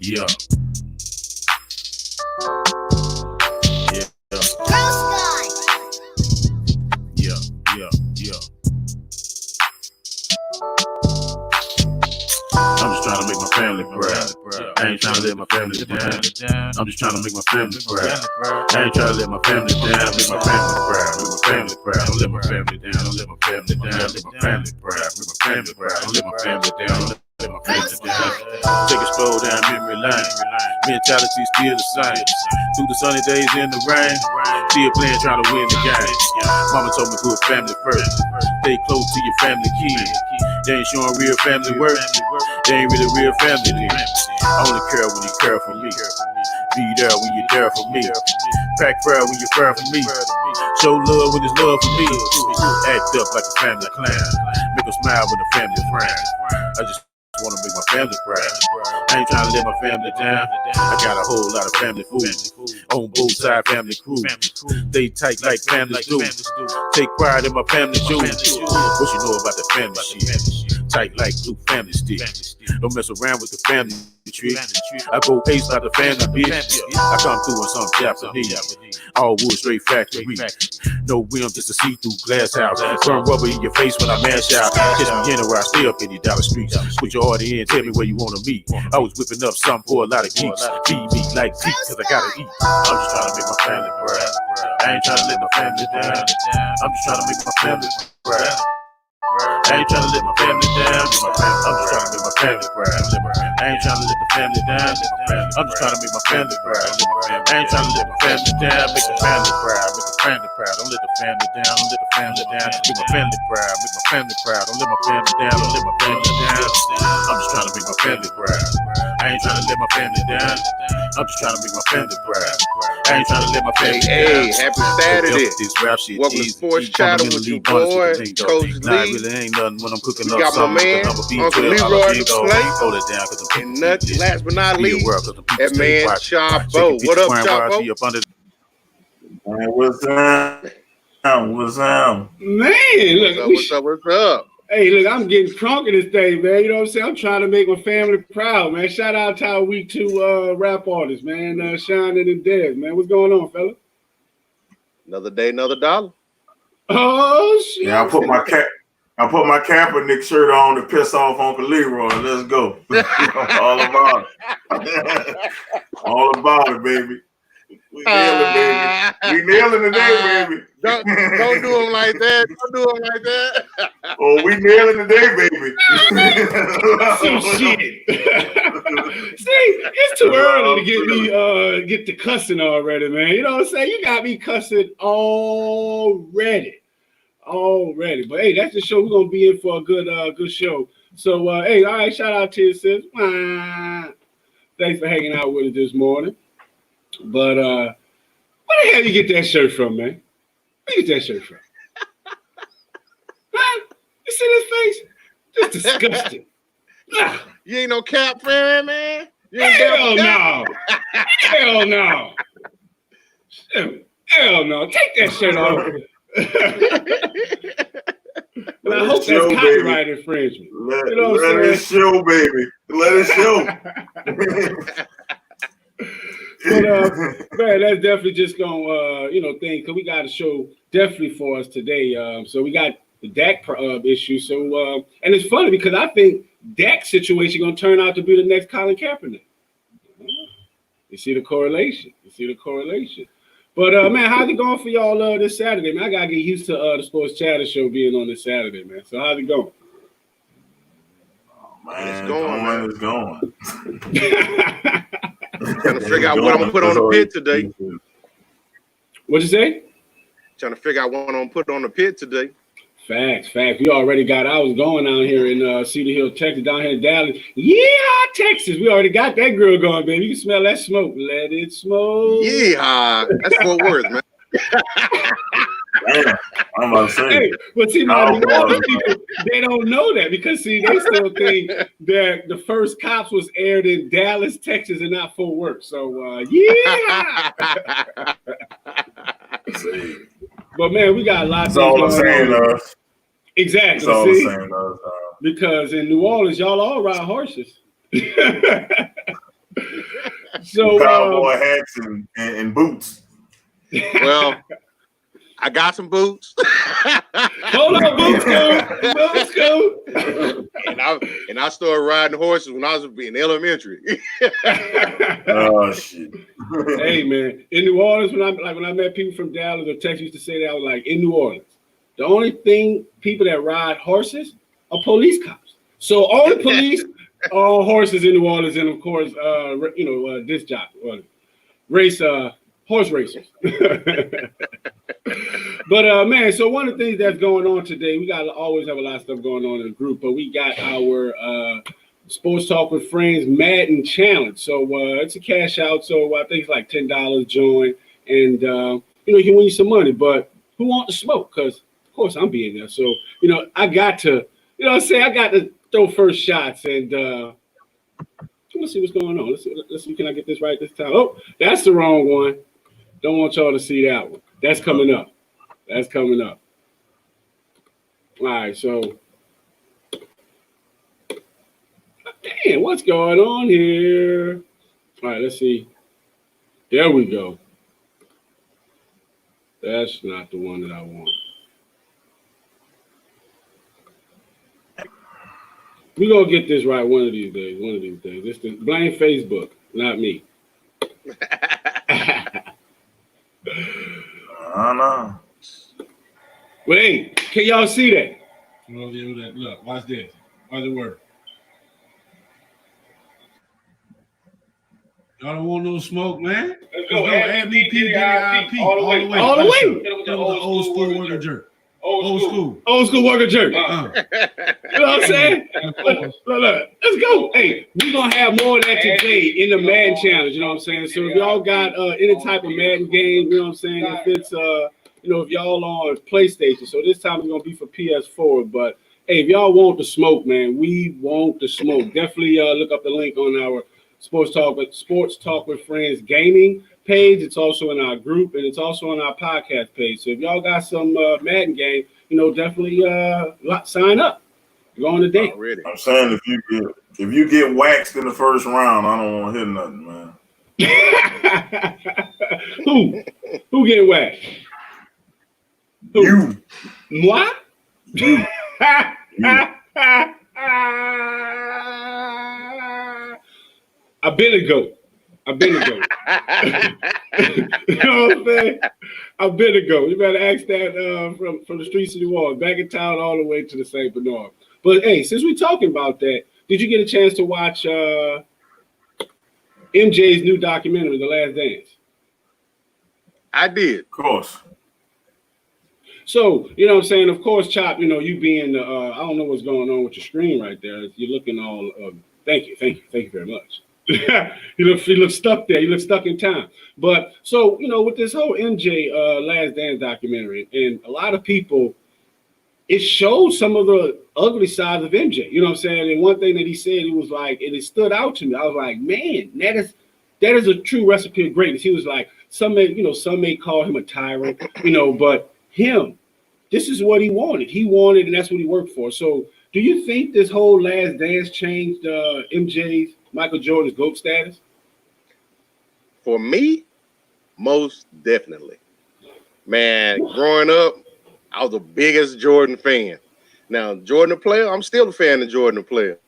Yeah. Yeah. Yeah. Yeah. Yeah. I'm just trying to make my family proud. I ain't trying to let my family down. I'm just trying to make my family proud. I ain't trying to let my family down. Make my family proud. Make my family proud. Don't let my family down. Don't let my family down. Let my family proud. Make my family proud. Don't let my family down. Don't let my family down. Take a stroll down memory lane. Mentality still the same. Through the sunny days in the rain, still playing trying to win the game. Mama told me put family first. Stay close to your family kids. They ain't showing real family work. They ain't really real family then. I only care when you care for me. Be there when you're there for me. Pack prayer when you're prayer for me. Show love when it's love for me. Act up like a family clan. Make a smile when the family friend. I just want to make my family proud. I ain't trying to let my family down. I got a whole lot of family food. On both sides, family crew. Stay tight like families do. Take pride in my family jewels. What you know about the family shit? Tight like glue, family stick. Don't mess around with the family trick. I go pace by the family bitch. I come through in some Japanese. All wood, straight factory. No rim, just a see-through glass house. Burn rubber in your face when I mash out. Catch me in or I stay up in these dollar streets. Put your order in, tell me where you want to meet. I was whipping up something for a lot of geeks. Feed me like Zeke, cause I gotta eat. I'm just trying to make my family proud. I ain't trying to let my family down. I'm just trying to make my family proud. I ain't trying to let my family down. I'm just trying to make my family proud. I ain't trying to let the family down. I'm just trying to make my family proud. I ain't trying to let my family down. Make the family proud. Make the family proud. Don't let the family down. Don't let the family down. Make my family proud. Make my family proud. Don't let my family down. Don't let my family down. I'm just trying to make my family proud. I ain't trying to let my family down. I'm just trying to make my family proud. I ain't trying to let my family down. Hey, happy Saturday. Welcome to Sports Chatter with your boy, Coach Lee. Really ain't nothing when I'm cooking we got my man, Uncle Leroy in the plate. And last but not least, that man, Chapo. What up, Chapo? Man, what's up? What's up? Man, look, what's up? Hey, look, I'm getting crunk in this day, man. You know what I'm saying? I'm trying to make my family proud, man. Shout out to our week 2 rap artists, man. Shining and Dead, man. What's going on, fella? Another day, another dollar. Oh shit! Yeah, I put my Kaepernick shirt on to piss off Uncle Leroy. Let's go. All about it. All about it, baby. We nailing, baby. We nailing today, baby. Don't do him like that. Don't do him like that. Oh, we nailing today, baby. Some shit. See, it's too early to get to cussing already, man. You know what I'm saying? You got me cussing already. But hey, that's the show. We're gonna be in for a good show. So hey, all right, shout out to you, sis. Thanks for hanging out with us this morning. But where the hell you get that shirt from, man? Where you get that shirt from? Huh? You see this face? Just disgusting. You ain't no Cap fan, man. You ain't Hell no. Hell no. Hell no. Take that shirt off. Well, I hope that's copyright infringement. Let it show, baby. Let it show. But man, that's definitely just gonna thing, because we got a show definitely for us today. So we got the Dak issue. So and it's funny because I think Dak's situation gonna turn out to be the next Colin Kaepernick. You see the correlation. But man, how's it going for y'all this Saturday? Man, I gotta get used to the Sports Chatter show being on this Saturday, man. So how's it going? Oh, man, it's going. Trying to figure out what I'm gonna put on the pit today. What'd you say? Trying to figure out what I'm gonna put on the pit today. Facts. We already got. I was going down here in Cedar Hill, Texas, down here in Dallas. Yeah, Texas. We already got that grill going, baby. You can smell that smoke. Let it smoke. Yeah, that's Fort Worth, man. Damn, I'm about to say. Hey, but see, my people, they don't know that because see, they still think that the first Cops was aired in Dallas, Texas, and not Fort Worth. So yeah. But man, we got a lot of things going on. Exactly. It's all the same, because in New Orleans, y'all all ride horses. So cowboy hats and boots. Well, I got some boots. Hold on, boots go. and I started riding horses when I was in elementary. Oh shit. Hey man, in New Orleans, when I met people from Dallas or Texas used to say that, I was like, in New Orleans, the only thing people that ride horses are police cops. So all the police are on horses in New Orleans, and of course, disc jockey, horse racers. But man, so one of the things that's going on today, we got to always have a lot of stuff going on in the group, but we got our Sports Talk with Friends Madden Challenge. So it's a cash out. So I think it's like $10 join, and you can win you some money. But who wants to smoke? Because of course I'm being there. So I got to, I got to throw first shots, and let's see what's going on. Let's see. Can I get this right this time? Oh, that's the wrong one. Don't want y'all to see that one. That's coming up. All right, so damn, what's going on here? All right, let's see. There we go. That's not the one that I want. We're going to get this right one of these days. Blame Facebook, not me. I know. But hey, can y'all see that? Look, watch this. Watch the word. Y'all don't want no smoke, man. Let's go. MVP, give me IP. All the way. All the way. With the old school worker jerk. Old school worker jerk. You know what I'm saying? Look, let's go. Hey, we're going to have more of that today in the Madden Challenge. You know what I'm saying? So if y'all got any type of Madden game, you know what I'm saying? If it's, if y'all on PlayStation. So this time it's going to be for PS4. But, hey, if y'all want the smoke, man, we want the smoke. Definitely look up the link on our Sports Talk with Friends gaming page. It's also in our group, and it's also on our podcast page. So if y'all got some Madden game, definitely sign up. Go on the date. I'm saying if you get waxed in the first round, I don't want to hear nothing, man. Who getting waxed? Who? You. What? You. I've been a goat. You know what I'm saying? I've been a goat. You better ask that from the streets of New Orleans, back in town all the way to the St. Bernard. But hey, since we're talking about that, did you get a chance to watch MJ's new documentary, The Last Dance? I did. Of course. So, you know what I'm saying? Of course, Chop, you being, I don't know what's going on with your screen right there. You're looking all, thank you very much. You look stuck there. You look stuck in time. But so, with this whole MJ Last Dance documentary, and a lot of people, it shows some of the ugly sides of MJ. You know what I'm saying? And one thing that he said, it was like, and it stood out to me. I was like, man, that is a true recipe of greatness. He was like, some may call him a tyrant, but him, this is what he wanted. He wanted, and that's what he worked for. So do you think this whole Last Dance changed MJ's, Michael Jordan's GOAT status? For me, most definitely. Man, growing up, I was the biggest Jordan fan. Now, Jordan the player, I'm still a fan of Jordan the player.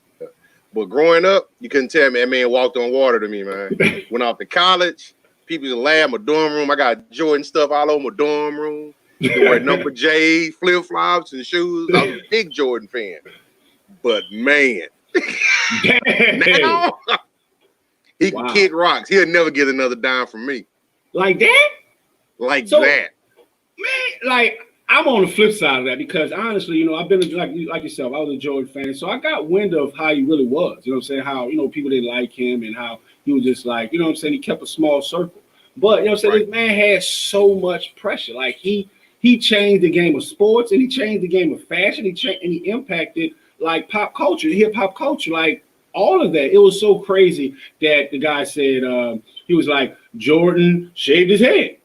But growing up, you couldn't tell me that man walked on water to me, man. Went off to college, people used to laugh in my dorm room. I got Jordan stuff all over my dorm room. You wear number J, flip-flops, and shoes. I was a big Jordan fan. But man, now he can kick rocks. He'll never get another dime from me. Like that? Like that. Man, like I'm on the flip side of that because honestly, I've been like yourself. I was a Jordan fan, so I got wind of how he really was. You know what I'm saying? How people didn't like him and how he was just like, what I'm saying? He kept a small circle. But what I'm saying? This man had so much pressure. Like he changed the game of sports and he changed the game of fashion. And he impacted like pop culture, hip hop culture, like all of that. It was so crazy that the guy said he was like, Jordan shaved his head.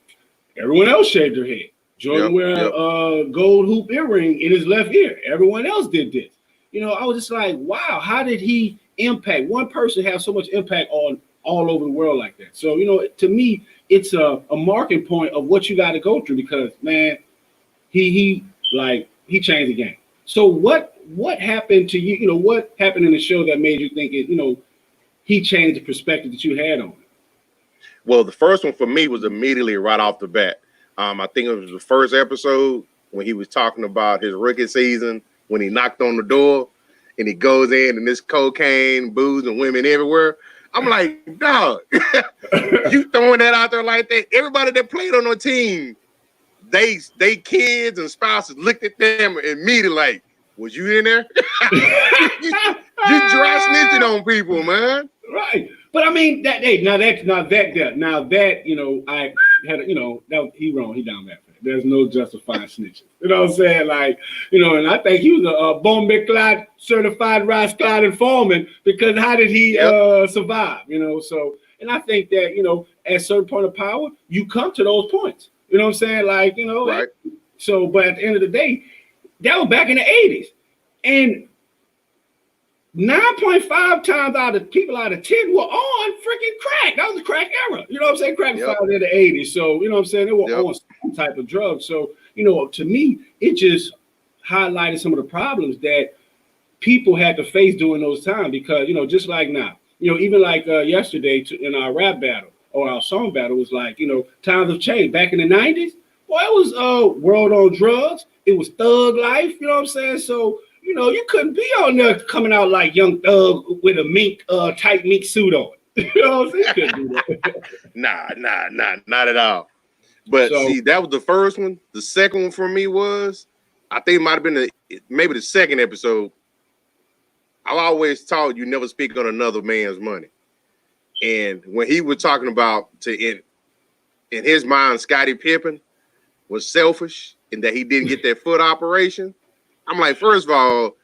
Everyone else shaved their head. Jordan wear a gold hoop earring in his left ear. Everyone else did this. I was just like, wow, how did he impact? One person have so much impact on all over the world like that. So, to me, it's a marking point of what you got to go through because, man, he changed the game. So what happened to you? What happened in the show that made you think he changed the perspective that you had on it? Well, the first one for me was immediately right off the bat. I think it was the first episode when he was talking about his rookie season, when he knocked on the door and he goes in and there's cocaine, booze, and women everywhere. I'm like, dog, you throwing that out there like that? Everybody that played on the team, they kids and spouses looked at them and immediately like, was you in there? you dry snitching on people, man. Right. But I mean I had that he wrong, he down bad. There's no justifying snitching. You know what I'm saying? Like, and I think he was a Bon Clyde certified Rice Clyde informant because how did he survive? So and I think that, at a certain point of power, you come to those points. You know what I'm saying? Like, right. So but at the end of the day, that was back in the 80s. And 9.5 times out of 10 were on freaking crack. That was the crack era. You know what I'm saying? Crack was found in the 80s. So, you know what I'm saying? They were on some type of drug. So, to me, it just highlighted some of the problems that people had to face during those times because, just like now, even like yesterday in our rap battle or our song battle was like, times have changed. Back in the 90s, well, it was world on drugs. It was thug life. You know what I'm saying? So, you couldn't be on there coming out like Young Thug with a tight mink suit on. You know what I'm saying? You couldn't do that. Not at all. But see, that was the first one. The second one for me was, I think it might have been maybe the second episode. I've always taught you never speak on another man's money. And when he was talking about in his mind, Scottie Pippen was selfish and that he didn't get that foot operation. I'm like, first of all,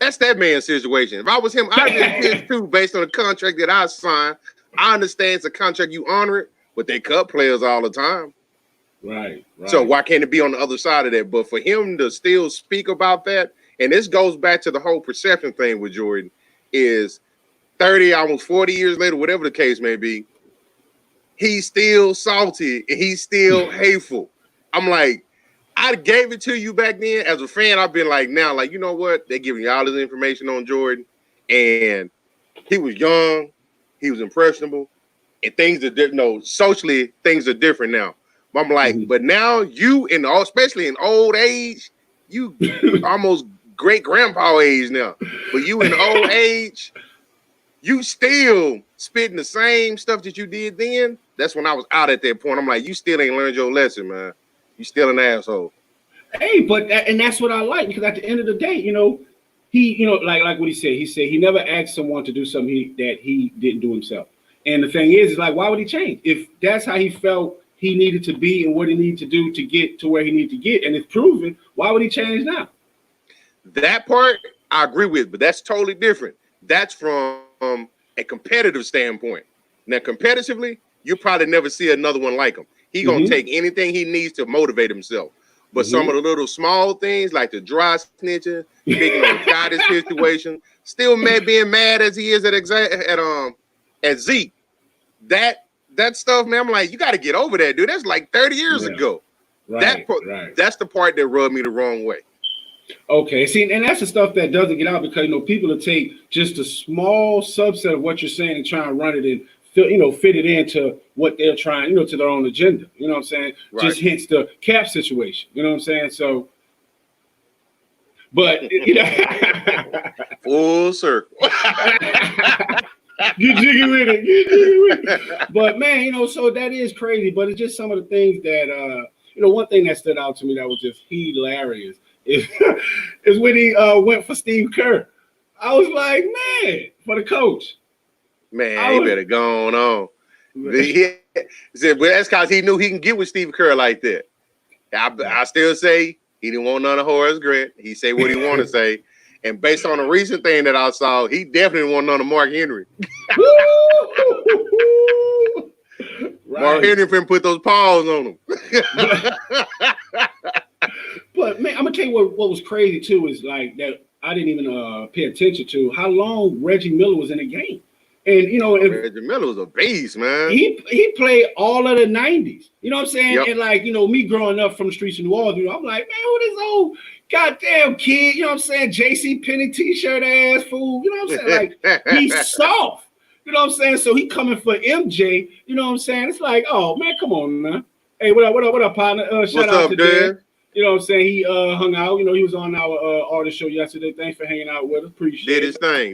that's that man's situation. If I was him, I'd get pissed too based on the contract that I signed. I understand it's a contract, you honor it, but they cut players all the time. Right. So why can't it be on the other side of that? But for him to still speak about that, and this goes back to the whole perception thing with Jordan, is 30, almost 40 years later, whatever the case may be, he's still salty and he's still hateful. I'm like, I gave it to you back then. As a fan, I've been like, now, like, you know what? They're giving you all this information on Jordan. And he was young. He was impressionable. And things are socially, things are different now. I'm like, but now you, especially in old age, you almost great-grandpa age now. But you in old age, you still spitting the same stuff that you did then. That's when I was out at that point. I'm like, you still ain't learned your lesson, man. You still an asshole. Hey, but that's what I like because at the end of the day, he, like what he said. He said he never asked someone to do something that he didn't do himself. And the thing is like, why would he change if that's how he felt he needed to be and what he needed to do to get to where he needed to get, and it's proven? Why would he change now? That part I agree with, but that's totally different. That's from a competitive standpoint. Now, competitively, you'll probably never see another one like him. He gonna take anything he needs to motivate himself. But some of the little small things like the dry snitching, picking on Scotty's situation, still being mad as he is at Zeke. That stuff, man, I'm like, you got to get over that, dude. That's like 30 years ago. Right, that's the part that rubbed me the wrong way. Okay, see, and that's the stuff that doesn't get out because people will take just a small subset of what you're saying and try and run it and fit it into what they're trying, to their own agenda. You know what I'm saying? Right. Just hence the cap situation. You know what I'm saying? So, but full circle. You jiggy with it. But man, so that is crazy. But it's just some of the things that one thing that stood out to me that was just hilarious is when he went for Steve Kerr. I was like, man, for the coach. Man, he better go on. He said, well, that's because he knew he can get with Steve Kerr like that. I still say he didn't want none of Horace Grant. He say what he want to say. And based on the recent thing that I saw, he definitely didn't want none of Mark Henry. Mark Henry finna put those paws on him. But man, I'm gonna tell you what was crazy too is like that I didn't even pay attention to how long Reggie Miller was in the game. And you know, Reggie Miller was a beast, man. He played all of the 90s. You know what I'm saying? Yep. And like, you know, me growing up from the streets of New Orleans, you know, I'm like, man, who this old goddamn kid? You know what I'm saying? JC Penney t-shirt ass fool. You know what I'm saying? Like, he's soft. You know what I'm saying? So he coming for MJ. You know what I'm saying? It's like, oh man, come on, man. Hey, what up, partner? Shout out to Dan. You know what I'm saying? He hung out. You know, he was on our artist show yesterday. Thanks for hanging out with us. Appreciate it.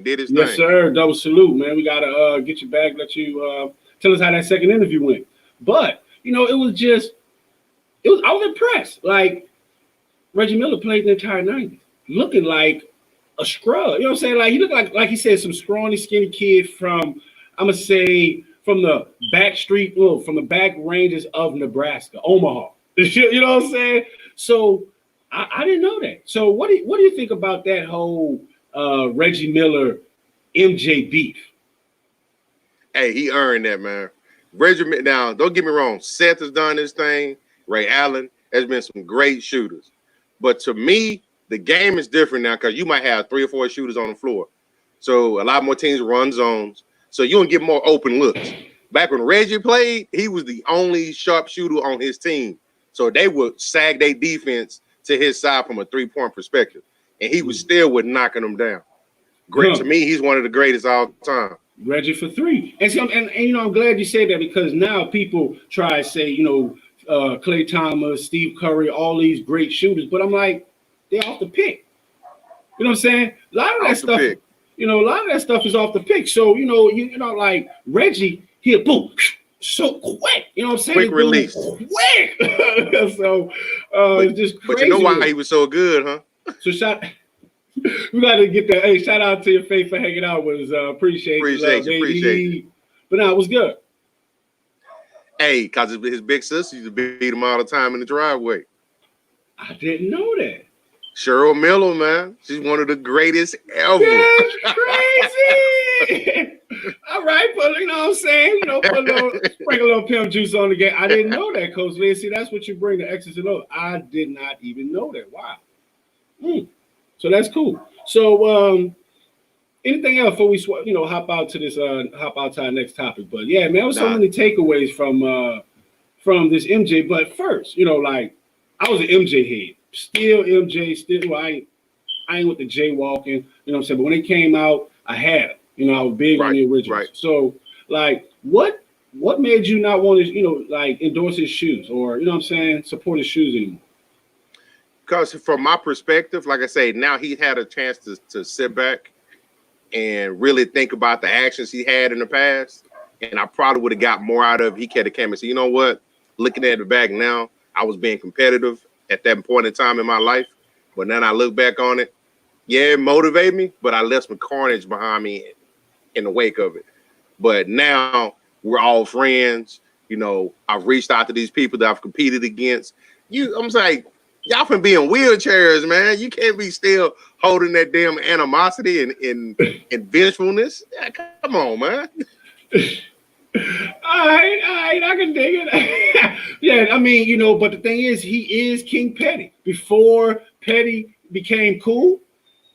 Did his thing. Yes, sir. Double salute, man. We gotta get you back, let you tell us how that second interview went. But you know, I was impressed. Like Reggie Miller played the entire 90s, looking like a scrub. You know what I'm saying? Like he looked like he said some scrawny, skinny kid from, I'm gonna say, from the from the back ranges of Nebraska, Omaha. You know what I'm saying? So I didn't know that. So what do you think about that whole Reggie Miller MJ beef? Hey, he earned that, man. Reggie, now don't get me wrong. Seth has done his thing. Ray Allen has been some great shooters, but to me, the game is different now because you might have 3 or 4 shooters on the floor. So a lot more teams run zones. So you don't get more open looks. Back when Reggie played, he was the only sharp shooter on his team. So they would sag their defense to his side from a 3-point perspective. And he was still with knocking them down. Great. To me, he's one of the greatest all time. Reggie for 3. And so, and you know, I'm glad you said that because now people try to say, you know, Klay Thomas, Steve Curry, all these great shooters. But I'm like, they're off the pick. You know what I'm saying? A lot of that stuff, you know, a lot of that stuff is off the pick. So, you know, like Reggie, he'll boom so quick. You know what I'm saying? Quick release. Quick. So it's just crazy. But you know why he was so good, huh? So we got to get that. Hey, shout out to your face for hanging out with us. Appreciate you. But no, it was good. Hey, because his big sister used to beat him all the time in the driveway. I didn't know that. Cheryl Miller, man. She's one of the greatest ever. That's crazy. All right, but you know what I'm saying? You know, sprinkle a little pimp juice on the game. I didn't know that, Coach Lee. See, that's what you bring the X's and O's. I did not even know that. Wow. So that's cool. So anything else before we hop out to our next topic? But yeah, man, there was so many takeaways from this MJ. But first, you know, like I was an MJ head. Still MJ, well, I ain't with the jaywalking, you know what I'm saying? But when it came out, I had it. You know, I was big on the originals. Right. So, like, what made you not want to, you know, like endorse his shoes or, you know what I'm saying, support his shoes anymore? Because from my perspective, like I say, now he had a chance to sit back and really think about the actions he had in the past. And I probably would have got more out of it. He could have came and said, you know what? Looking at it back now, I was being competitive at that point in time in my life. But then I look back on it, yeah, it motivated me, but I left some carnage behind me in the wake of it. But now we're all friends. You know, I've reached out to these people that I've competed against. I'm like, y'all can be in wheelchairs, man. You can't be still holding that damn animosity and vengefulness. Yeah, come on, man. All right, I can dig it. Yeah, I mean, you know, but the thing is, he is King Petty. Before Petty became cool,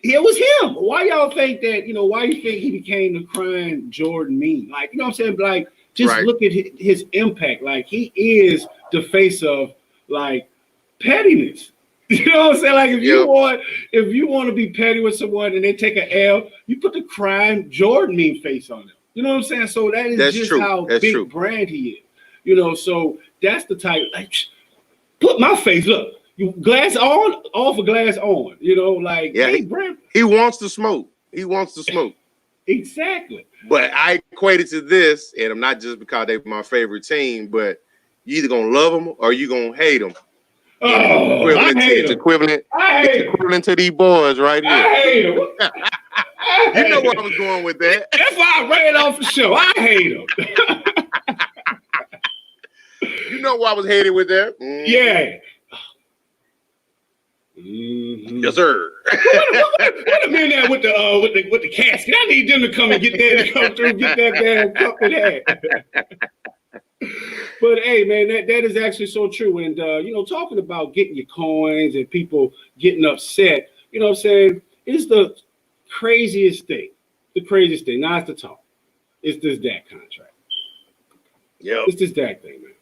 it was him. Why y'all think that, you know, why you think he became the crying Jordan meme? Like, you know what I'm saying? Like, just look at his impact. Like, he is the face of, like, pettiness. You know what I'm saying? Like, if you want to be petty with someone and they take an L, you put the crying Jordan meme face on them. You know what I'm saying? So that's just true. How that's big brand he is. You know, so that's the type. Like, put my face. Look, you glass on, off a glass on. You know, like yeah, he wants to smoke. He wants to smoke. Exactly. But I equate it to this, and I'm not just because they're my favorite team, but you either gonna love them or you gonna hate them. Oh, it's equivalent to these boys right here. I hate them. You know where I was going with that. That's why I ran off the show. I hate him. You know why I was hated with that? Mm-hmm. Yeah. Mm-hmm. Yes, sir. Wait a minute with the casket. I need them to come and get that and come through and get that damn cup in that. But hey, man, that is actually so true. And you know, talking about getting your coins and people getting upset, you know what I'm saying? It's the craziest thing. Now it's the talk. it's this Dak contract. Yep. It's this Dak thing, man.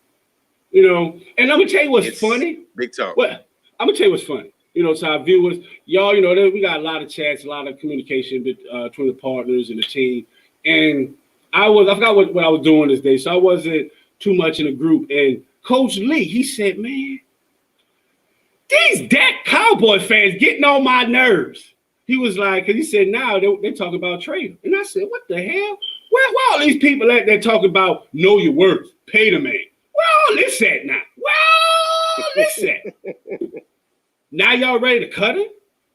You know, and I'm gonna tell you what's funny. Big talk. Well, I'm gonna tell you what's funny. You know, to our viewers, y'all, you know, we got a lot of chats, a lot of communication between the partners and the team. And I forgot what I was doing this day, so I wasn't too much in a group. And Coach Lee, he said, man, these Dak Cowboy fans getting on my nerves. He was like, because he said, now they talk about trading. And I said, what the hell? Where all these people at that talk about know your worth, pay the man? Where all this at now? Where all this at? Now y'all ready to cut him?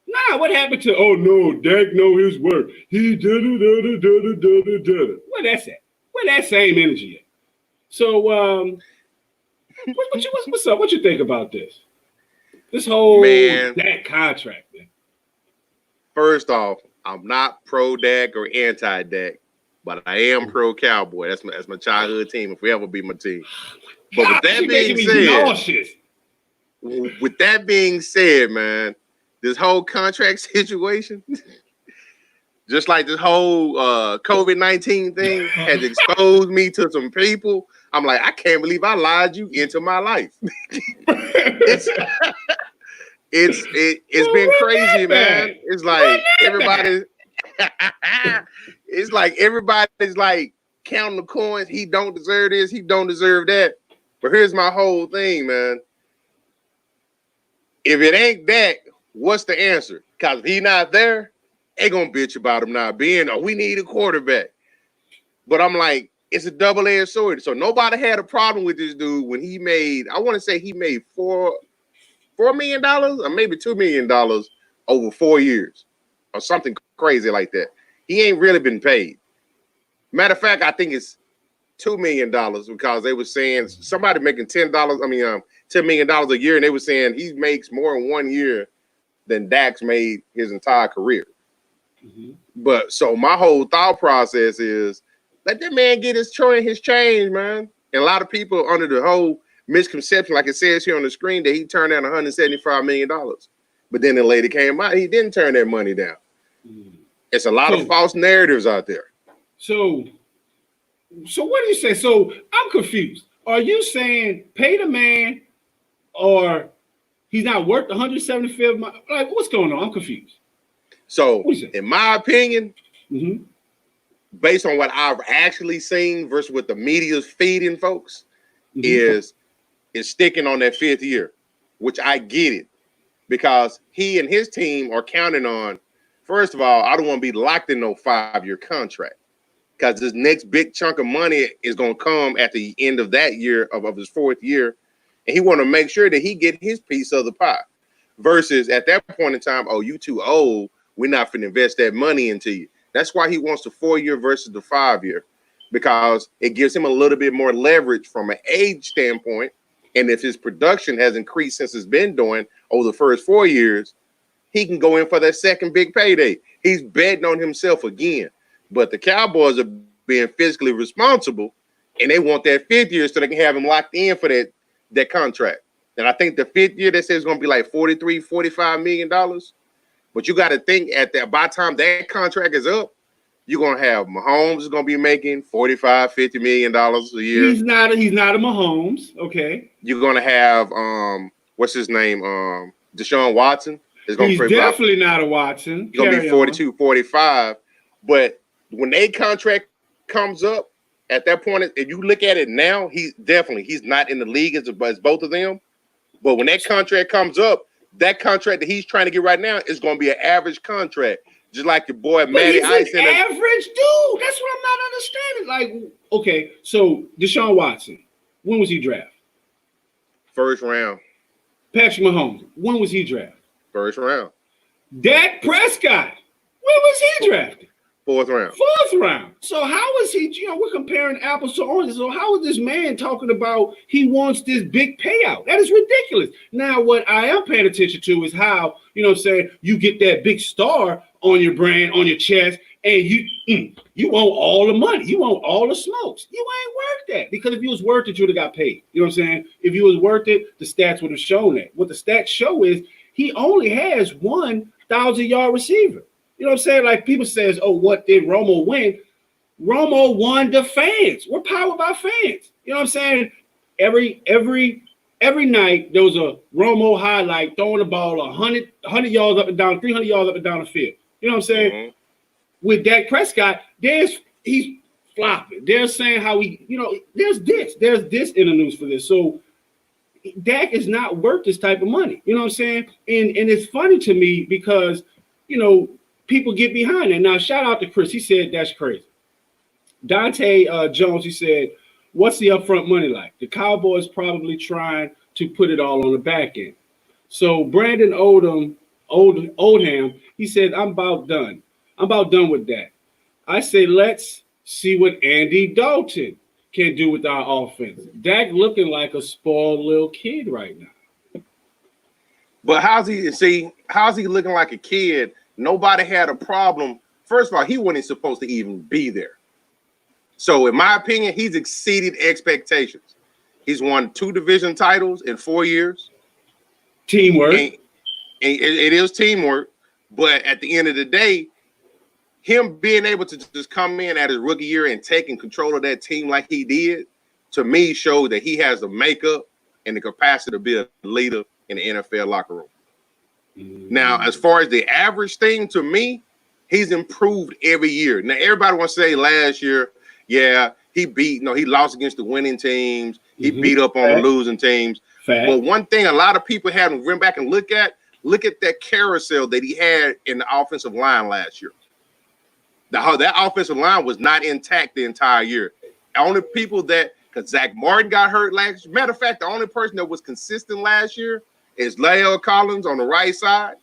Nah, what happened to, oh no, Dak know his worth. He did it. Where that's at? Where that same energy at? So, what's up? What you think about this? This whole Dak contract, man. First off, I'm not pro Dak or anti Dak, but I am pro Cowboy. That's my childhood team. If we ever be my team. But with that being said, man, this whole contract situation, just like this whole COVID-19 thing has exposed me to some people. I'm like, I can't believe I lied you into my life. It's been crazy, man. It's like everybody's like counting the coins. He don't deserve this. He don't deserve that. But here's my whole thing, man. If it ain't that, what's the answer? Because if he not there, they gonna bitch about him not being. Oh, we need a quarterback. But I'm like, it's a double-edged sword. So nobody had a problem with this dude when he made. I want to say he made $4 million or maybe $2 million over 4 years or something crazy like that. He ain't really been paid. Matter of fact, I think it's $2 million because they were saying somebody making $10 million a year, and they were saying he makes more in 1 year than Dak's made his entire career. Mm-hmm. But so my whole thought process is let that man get his change, man. And a lot of people under the whole misconception, like it says here on the screen, that he turned down $175 million. But then the lady came out, he didn't turn that money down. Mm. It's a lot of false narratives out there. So what do you say? So I'm confused. Are you saying pay the man or he's not worth 175? Like, what's going on? I'm confused. So in my opinion, mm-hmm. based on what I've actually seen versus what the media's feeding folks, mm-hmm. is sticking on that 5th year, which I get it because he and his team are counting on, first of all, I don't want to be locked in no 5-year contract. Because this next big chunk of money is going to come at the end of that year of his 4th year. And he want to make sure that he get his piece of the pie. Versus at that point in time, oh, you too old. We're not going to invest that money into you. That's why he wants the 4-year versus the 5-year. Because it gives him a little bit more leverage from an age standpoint. And if his production has increased since it's been doing over the first 4 years, he can go in for that second big payday. He's betting on himself again. But the Cowboys are being fiscally responsible, and they want that 5th year so they can have him locked in for that contract. And I think the 5th year, they say it's going to be like $45 million. But you got to think by the time that contract is up, you're going to have Mahomes is going to be making $45-50 million a year. He's not a Mahomes. Okay. You're going to have, what's his name? Deshaun Watson. He's definitely not a Watson. He's going to be 42, 45. But when a contract comes up at that point, if you look at it now, he's not in the league as both of them. But when that contract comes up, that contract that he's trying to get right now is going to be an average contract, just like your boy Matty Ice. Average dude. That's what I'm not understanding. Like, okay, so Deshaun Watson, when was he drafted? 1st round. Patrick Mahomes, when was he drafted? 1st round. Dak Prescott, when was he drafted? 4th round. 4th round. So how is he, we're comparing apples to oranges. So how is this man talking about he wants this big payout? That is ridiculous. Now, what I am paying attention to is how, you get that big star on your brand, on your chest, and you want all the money. You want all the smokes. You ain't worth that. Because if you was worth it, you would have got paid. You know what I'm saying? If you was worth it, the stats would have shown that. What the stats show is he only has 1,000-yard receiver. You know what I'm saying? Like people says, oh, what did Romo win? Romo won the fans. We're powered by fans. You know what I'm saying? Every night there was a Romo highlight throwing the ball 100 yards up and down, 300 yards up and down the field. You know what I'm saying? Mm-hmm. With Dak Prescott, he's flopping. They're saying how there's this in the news for this. So Dak is not worth this type of money. You know what I'm saying? And it's funny to me because, people get behind it. Now, shout out to Chris. He said that's crazy. Dante Jones, he said, what's the upfront money like? The Cowboys probably trying to put it all on the back end. So Brandon Oldham, he said, I'm about done. I'm about done with that. I say, let's see what Andy Dalton can do with our offense. Dak looking like a spoiled little kid right now. But how's he looking like a kid? Nobody had a problem. First of all, he wasn't supposed to even be there. So in my opinion, he's exceeded expectations. He's won 2 division titles in 4 years. Teamwork. And it is teamwork. But at the end of the day, him being able to just come in at his rookie year and taking control of that team like he did, to me, showed that he has the makeup and the capacity to be a leader in the NFL locker room. Mm-hmm. Now, as far as the average thing, to me, he's improved every year. Now, everybody wants to say last year, yeah, he lost against the winning teams. He beat up on the losing teams. But one thing a lot of people haven't went back and look at that carousel that he had in the offensive line last year. That offensive line was not intact the entire year. The only people because Zach Martin got hurt last year. Matter of fact, the only person that was consistent last year is La'el Collins on the right side.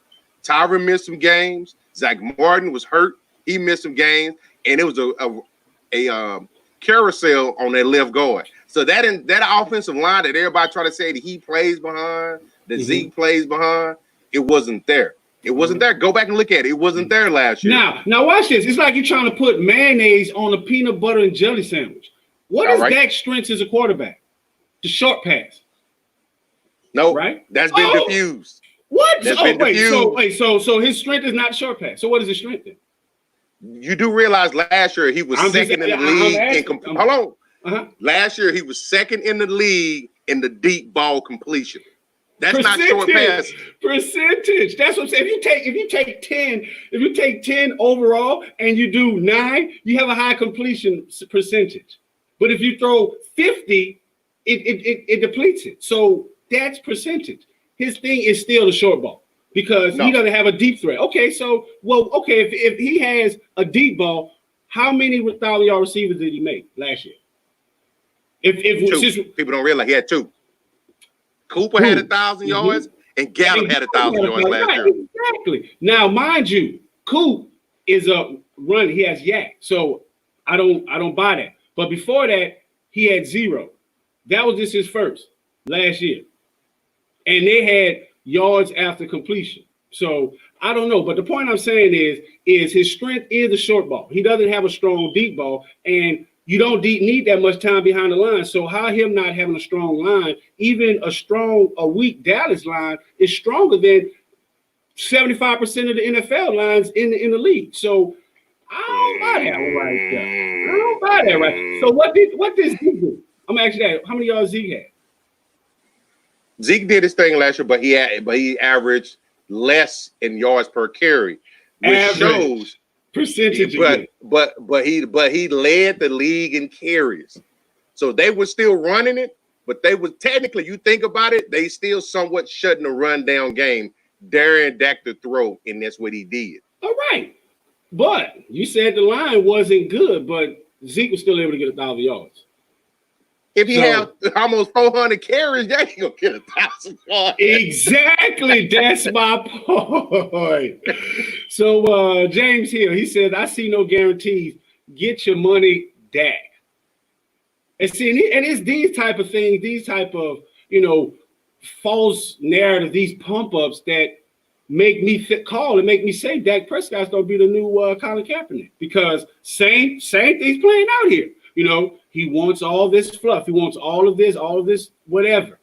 Tyron missed some games. Zach Martin was hurt. He missed some games. And it was a carousel on that left guard. So that offensive line that everybody try to say that he plays behind, that Zeke plays behind, it wasn't there. It wasn't there. Go back and look at it. It wasn't there last year. Now watch this. It's like you're trying to put mayonnaise on a peanut butter and jelly sandwich. What is Dak's strengths as a quarterback? The short pass. No, right? That's been diffused. What? So his strength is not short pass. So what is his strength then? You do realize last year he was second in the league. Hold on. Last year he was second in the league in the deep ball completion. That's not short pass. Percentage. That's what I'm saying. If you take 10 overall and you do 9, you have a high completion percentage. But if you throw 50, it depletes it. So that's percentage. His thing is still the short ball because he doesn't have a deep threat. Okay, if he has a deep ball, how many 1,000-yard receivers did he make last year? People don't realize he had 2. Cooper had 1,000 yards and Gallup had 1,000 yards last year. Exactly. Now, mind you, Coop is a run. He has yak, so I don't buy that. But before that, he had 0. That was just his first last year, and they had yards after completion. So I don't know. But the point I'm saying is his strength is the short ball. He doesn't have a strong deep ball, and you don't need that much time behind the line. So how him not having a strong line, even a weak Dallas line is stronger than 75% of the NFL lines in the league. So I don't buy that one right there. I don't buy that right. So what did Zeke do? I'm gonna ask you that. How many yards Zeke had? Zeke did his thing last year, but he averaged less in yards per carry, which shows percentage. But he led the league in carries. So they were still running it, but they was technically, you think about it, they still somewhat shutting the run down game, daring Dak to throw, and that's what he did. All right. But you said the line wasn't good, but Zeke was still able to get 1,000 yards. If he had almost 400 carries, yeah, he gonna get 1,000 yards. Exactly, that's my point. So James Hill, he said, "I see no guarantees. Get your money, Dak." And see, and it's these type of things, these type of false narrative, these pump ups that make me call and make me say Dak Prescott's gonna be the new Colin Kaepernick, because same things playing out here. He wants all this fluff. He wants all of this, whatever.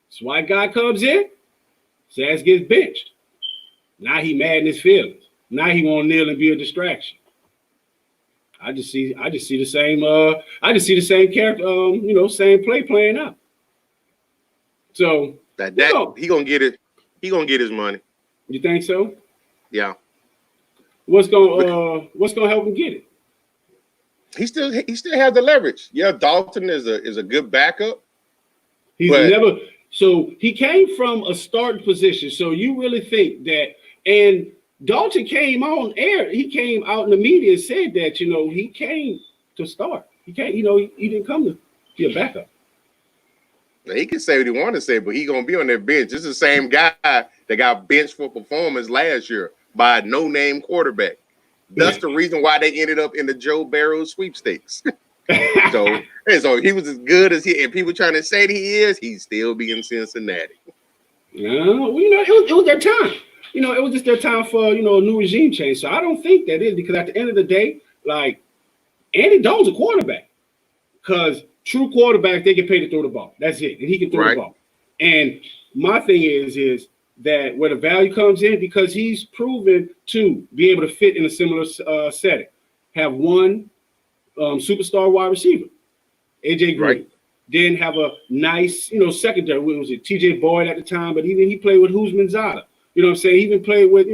That's why guy comes in, his ass gets benched. Now he mad in his feelings. Now he want to kneel and be a distraction. I just see the same. I just see the same character. Same play playing out. So he gonna get it. He gonna get his money. You think so? Yeah. What's gonna help him get it? He still has the leverage. Yeah, Dalton is a good backup. So he came from a starting position. So you really think that? And Dalton came on air. He came out in the media and said that he came to start. He can't. He didn't come to be a backup. Now, he can say what he want to say, but he gonna be on that bench. This is the same guy that got benched for performance last year by a no-name quarterback. That's the reason why they ended up in the Joe Burrow sweepstakes. So he was as good as and people trying to say that he is, he's still be in Cincinnati. It was their time. It was just their time for a new regime change. So I don't think that is, because at the end of the day, like, Andy Dalton's a quarterback. Because true quarterbacks, they get paid to throw the ball. That's it. And he can throw the ball. And my thing is that where the value comes in, because he's proven to be able to fit in a similar setting. Have one superstar wide receiver, AJ Green. Right. Then have a nice, secondary. What was it? TJ Boyd at the time, but even he played with Huzmanzada. You know what I'm saying? He even played with,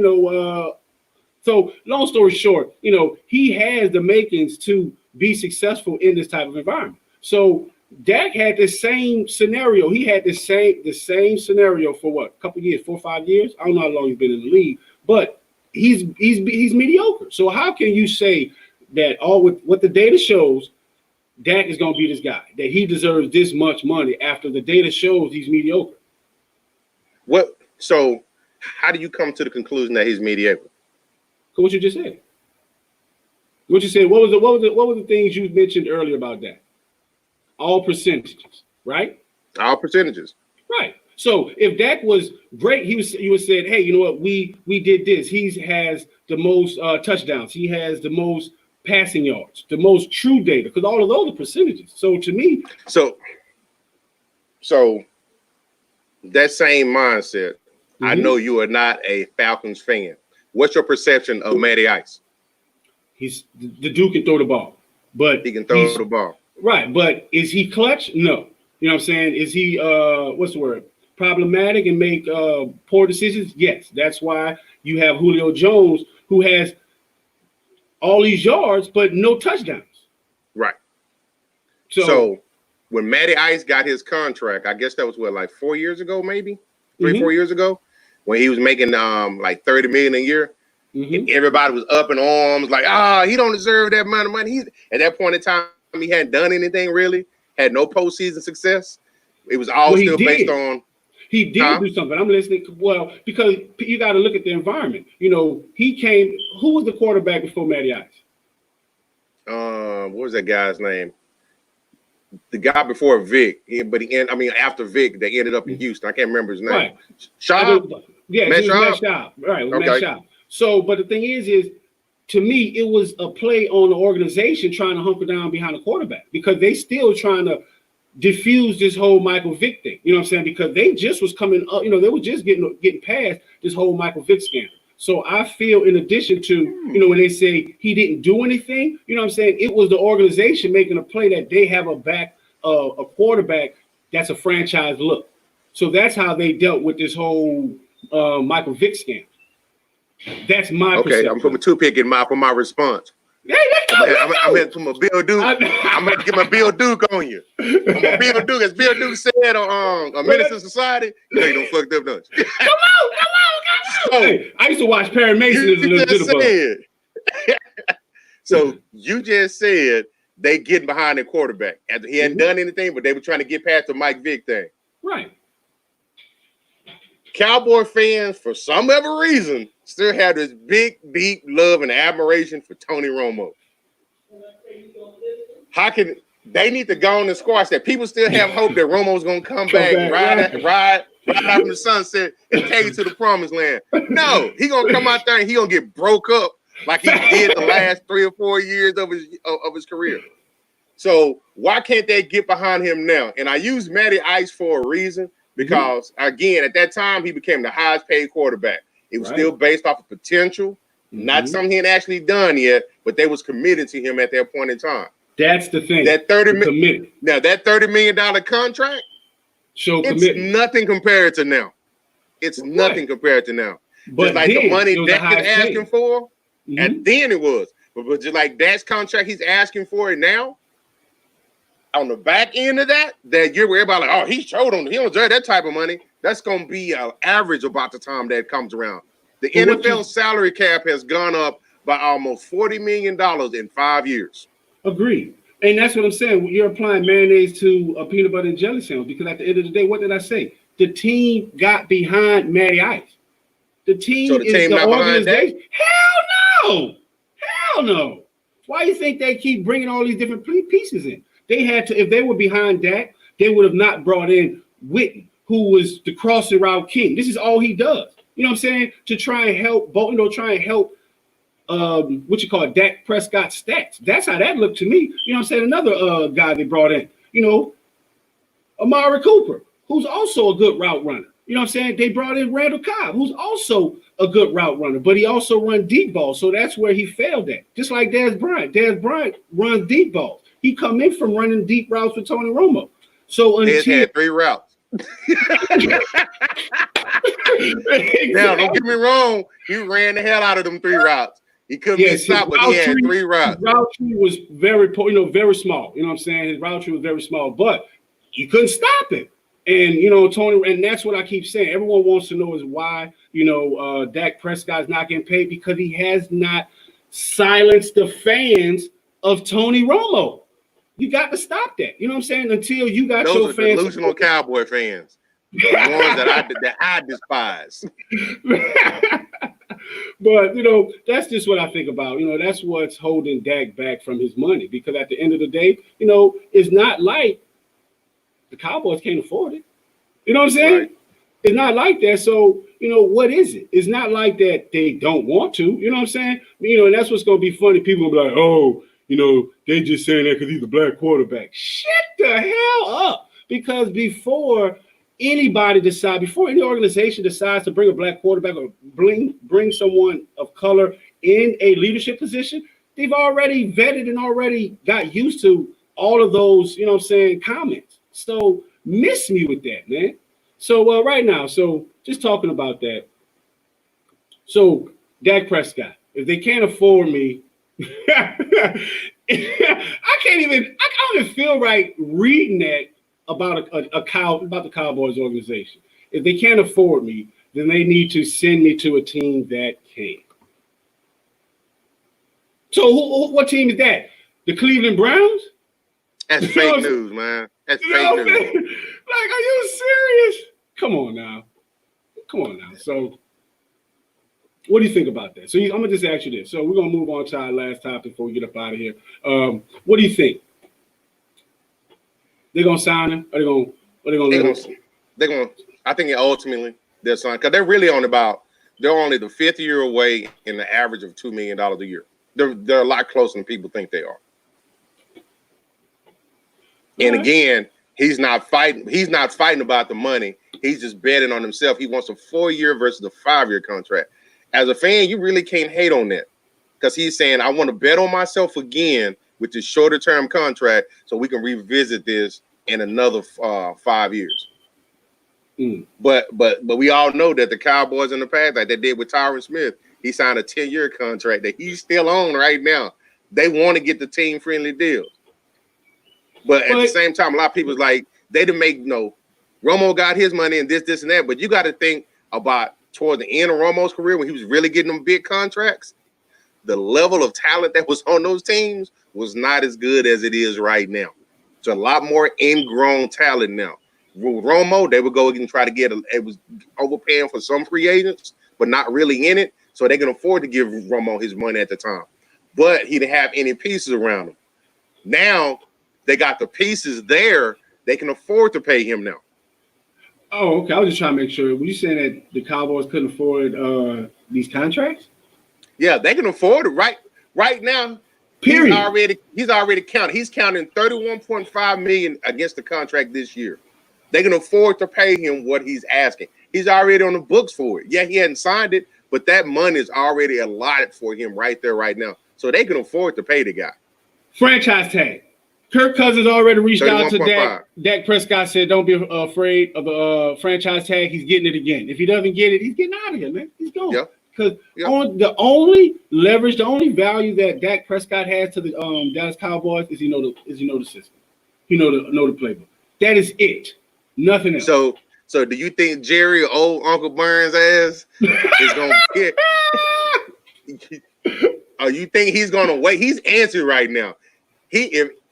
so long story short, he has the makings to be successful in this type of environment. So Dak had the same scenario. He had the same scenario for what? A couple years, 4 or 5 years? I don't know how long he's been in the league, but he's mediocre. So how can you say that with what the data shows, Dak is going to be this guy, that he deserves this much money after the data shows he's mediocre? So how do you come to the conclusion that he's mediocre? What you just said. What you said. What was the things you mentioned earlier about that? All percentages, right? All percentages. Right. So if Dak was great, you would said, hey, you know what? We did this. He has the most touchdowns. He has the most passing yards, the most true data, because all of those are percentages. So to me, so that same mindset. Mm-hmm. I know you are not a Falcons fan. What's your perception of Matty Ice? The dude can throw the ball, but he can throw the ball. Right, but is he clutch? No. You know what I'm saying? Is he what's the word? Problematic and make poor decisions? Yes. That's why you have Julio Jones, who has all these yards but no touchdowns. Right. So when Matty Ice got his contract, I guess that was like 4 years ago, maybe 4 years ago, when he was making like $30 million a year. Mm-hmm. Everybody was up in arms, like, he don't deserve that amount of money. He's at that point in time, he hadn't done anything really, had no postseason success. It was all still based on. He did do something. I'm listening. Well, because you got to look at the environment. He came. Who was the quarterback before Matty Ice? What was that guy's name? The guy before Vic, after Vic, they ended up in Houston. I can't remember his name. Right. Schaub? Yeah, Matt Schaub. Right, Matt Schaub. So, but the thing is to me, it was a play on the organization trying to hunker down behind the quarterback, because they still trying to diffuse this whole Michael Vick thing. You know what I'm saying? Because they just was coming up, they were just getting past this whole Michael Vick scandal. So I feel, in addition to, when they say he didn't do anything, you know what I'm saying? It was the organization making a play that they have a quarterback that's a franchise look. So that's how they dealt with this whole Michael Vick scandal. That's my perception. I'm putting a toothpick in for my response. I'm going to put Bill Duke. I'm going to get my Bill Duke on you. Bill Duke, as Bill Duke said on A Menace to Society, you don't fucked up, don't you? Come on. Hey, I used to watch Perry Mason as a little bit. So you just said they getting behind their quarterback. After he hadn't done anything, but they were trying to get past the Mike Vick thing. Right. Cowboy fans, for some other reason, still have this big, deep love and admiration for Tony Romo. How can they need to go on and squash that? People still have hope that Romo's going to come back, ride out from the sunset and take you to the promised land. No, he's going to come out there and he's going to get broke up like he did the last 3 or 4 years of his career. So why can't they get behind him now? And I use Matty Ice for a reason, because, again, at that time, he became the highest paid quarterback. It was still based off of potential. Not something he had actually done yet, but they was committed to him at that point in time. That's the thing. That $30 million contract, it's nothing compared to now. It's nothing compared to now. But just like the money Dak is asking for, and then it was. But just like Dak's contract, he's asking for it now. On the back end of that year where everybody like, oh, he don't deserve that type of money. That's gonna be an average about the time that comes around. The NFL salary cap has gone up by almost $40 million in 5 years. Agreed. And that's what I'm saying. You're applying mayonnaise to a peanut butter and jelly sandwich because at the end of the day, what did I say? The team got behind Matty Ice. The team is the organization. Hell no. Hell no. Why do you think they keep bringing all these different pieces in? They had to, if they were behind Dak, they would have not brought in Witten, who was the crossing route king. This is all he does. You know what I'm saying? To try and help Bolton, try and help Dak Prescott stats. That's how that looked to me. You know what I'm saying? Another guy they brought in, Amari Cooper, who's also a good route runner. You know what I'm saying? They brought in Randall Cobb, who's also a good route runner, but he also runs deep balls. So that's where he failed at. Just like Dez Bryant. Dez Bryant runs deep balls. He come in from running deep routes with Tony Romo. So until had 3 routes. Now, don't get me wrong. He ran the hell out of them 3 routes. He couldn't be stopped, but he had 3 routes. His route tree was very small. You know what I'm saying? His route tree was very small, but you couldn't stop him. And Tony, and that's what I keep saying. Everyone wants to know is why Dak Prescott's not getting paid because he has not silenced the fans of Tony Romo. You got to stop that. You know what I'm saying? Until you got your fans. Those are delusional Cowboy fans. The ones that I despise. But, that's just what I think about. That's what's holding Dak back from his money. Because at the end of the day, it's not like the Cowboys can't afford it. You know what I'm saying? Right. It's not like that. So, what is it? It's not like that they don't want to. You know what I'm saying? And that's what's going to be funny. People will be like, oh, they just saying that because he's a black quarterback. Shut the hell up. Because before any organization decides to bring a black quarterback or bring someone of color in a leadership position, they've already vetted and already got used to all of those, comments. So miss me with that, man. So right now, just talking about that. So Dak Prescott, if they can't afford me, I don't even feel right reading that about about the Cowboys organization. If they can't afford me, then they need to send me to a team that can. So what team is that? The Cleveland Browns? That's fake news, man. That's fake news. Like, are you serious? Come on now. So what do you think about that? So I'm gonna just ask you this. So we're gonna move on to our last topic before we get up out of here. What do you think? They're gonna sign him? Or they're gonna I think ultimately they'll sign because they're only the 5th year away in the average of $2 million a year. They're a lot closer than people think they are. And again, he's not fighting about the money. He's just betting on himself. He wants a 4-year versus a 5-year contract. As a fan, you really can't hate on that because he's saying, I want to bet on myself again with this shorter term contract so we can revisit this in another 5 years. But we all know that the Cowboys in the past, like they did with Tyron Smith, he signed a 10-year contract that he's still on right now. They want to get the team-friendly deals. But at the same time, a lot of people like they didn't make Romo got his money and this and that. But you got to think about toward the end of Romo's career when he was really getting them big contracts. The level of talent that was on those teams was not as good as it is right now. It's a lot more ingrown talent now. With Romo, they would go and try to it was overpaying for some free agents, but not really in it. So they can afford to give Romo his money at the time. But he didn't have any pieces around him. Now they got the pieces there. They can afford to pay him now. Oh, okay. I was just trying to make sure. Were you saying that the Cowboys couldn't afford these contracts? Yeah, they can afford it right now. Period. He's already counted. He's counting $31.5 million against the contract this year. They can afford to pay him what he's asking. He's already on the books for it. Yeah, he hadn't signed it, but that money is already allotted for him right there, right now. So they can afford to pay the guy. Franchise tag. Kirk Cousins already reached out to 31.5. Dak Prescott said, don't be afraid of the franchise tag. He's getting it again. If he doesn't get it, he's getting out of here, man. He's going. Yep. Because Yep. the only leverage, the only value that Dak Prescott has to the Dallas Cowboys is he know the system. He know the playbook. That is it. Nothing else. So do you think Jerry or old Uncle Burns ass is gonna get? Oh, you think he's gonna wait? He's answered right now.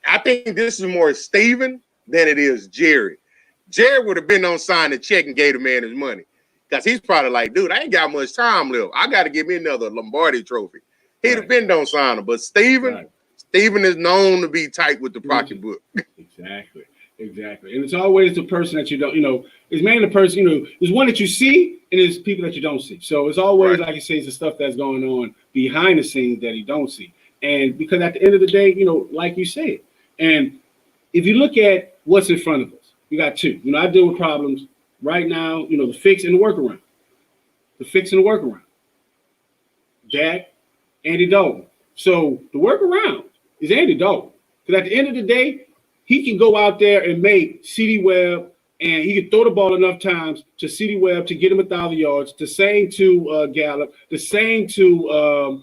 I think this is more Steven than it is Jerry. Jerry would have been on sign the check and gave the man his money. Because he's probably like, dude, I ain't got much time left. I got to give me another Lombardi trophy. He'd have been don't sign him. But Steven is known to be tight with the pocketbook. Exactly. And it's always the person that you don't, it's mainly the person, there's one that you see and there's people that you don't see. So it's always, like you say, it's the stuff that's going on behind the scenes that you don't see. And because at the end of the day, like you said, and if you look at what's in front of us, we got two. I deal with problems right now, the fix and the workaround. The fix and the workaround. Dak, Andy Dalton. So the workaround is Andy Dalton. Because at the end of the day, he can go out there and make CeeDee Webb, and he can throw the ball enough times to CeeDee Webb to get him 1,000 yards, the same to Gallup, the same to,